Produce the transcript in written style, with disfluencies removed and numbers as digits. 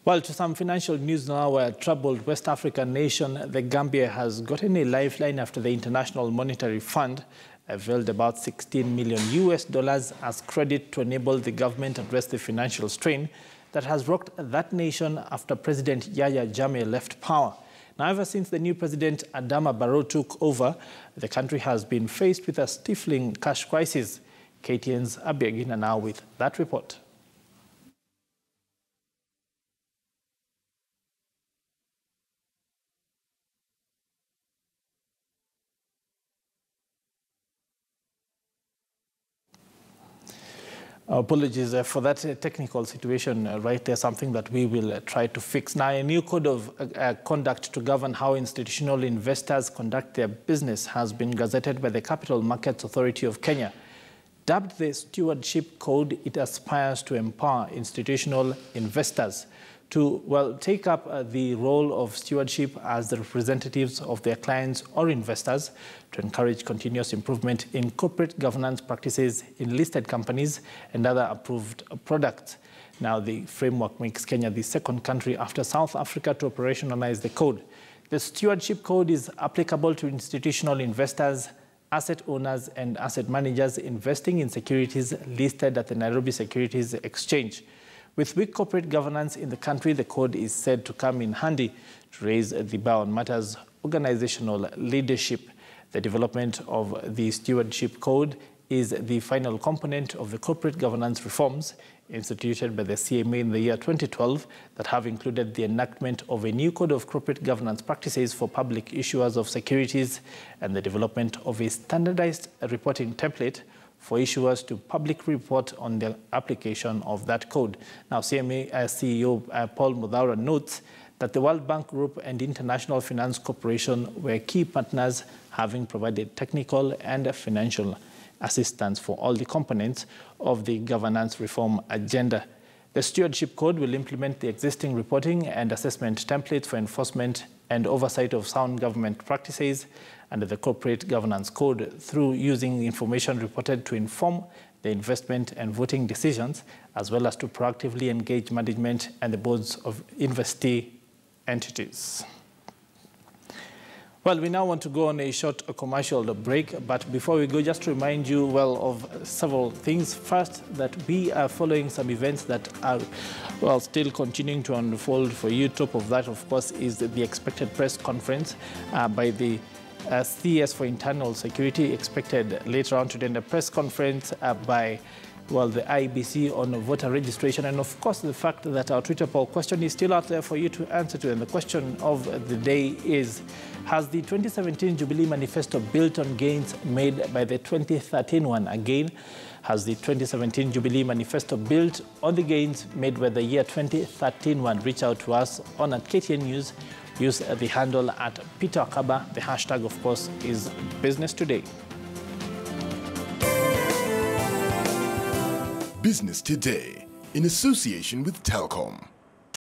Well, to some financial news now, where troubled West African nation, the Gambia has gotten a lifeline after the International Monetary Fund availed about $16 million as credit to enable the government address the financial strain that has rocked that nation after President Yahya Jammeh left power. Now, ever since the new president Adama Barrow took over, the country has been faced with a stifling cash crisis. KTN's Abiagina now with that report. Apologies for that technical situation right there, something that we will try to fix. Now, a new code of conduct to govern how institutional investors conduct their business has been gazetted by the Capital Markets Authority of Kenya. Dubbed the Stewardship Code, it aspires to empower institutional investors to, well, take up the role of stewardship as the representatives of their clients or investors to encourage continuous improvement in corporate governance practices in listed companies and other approved products. Now, the framework makes Kenya the second country after South Africa to operationalize the code. The Stewardship Code is applicable to institutional investors, asset owners and asset managers investing in securities listed at the Nairobi Securities Exchange. With weak corporate governance in the country, the code is said to come in handy to raise the bar on matters organizational leadership. The development of the Stewardship Code is the final component of the corporate governance reforms instituted by the CMA in the year 2012 that have included the enactment of a new code of corporate governance practices for public issuers of securities and the development of a standardized reporting template for issuers to publicly report on the application of that code. Now, CMA CEO Paul Mudhaura notes that the World Bank Group and International Finance Corporation were key partners, having provided technical and financial assistance for all the components of the governance reform agenda. The Stewardship Code will implement the existing reporting and assessment templates for enforcement and oversight of sound government practices under the Corporate Governance Code through using information reported to inform the investment and voting decisions, as well as to proactively engage management and the boards of investee entities. Well, we now want to go on a short commercial break, but before we go, just to remind you, well, of several things. First, that we are following some events that are, well, still continuing to unfold for you. Top of that, of course, is the expected press conference by the CS for Internal Security, expected later on today, in a press conference by, well, the IBC on voter registration. And of course, the fact that our Twitter poll question is still out there for you to answer to. And the question of the day is, has the 2017 Jubilee Manifesto built on gains made by the 2013 one? Again, has the 2017 Jubilee Manifesto built on the gains made by the year 2013 one? Reach out to us on @KTN News. Use the handle @PeterAkaba. The hashtag, of course, is Business Today. Business Today, in association with Telkom.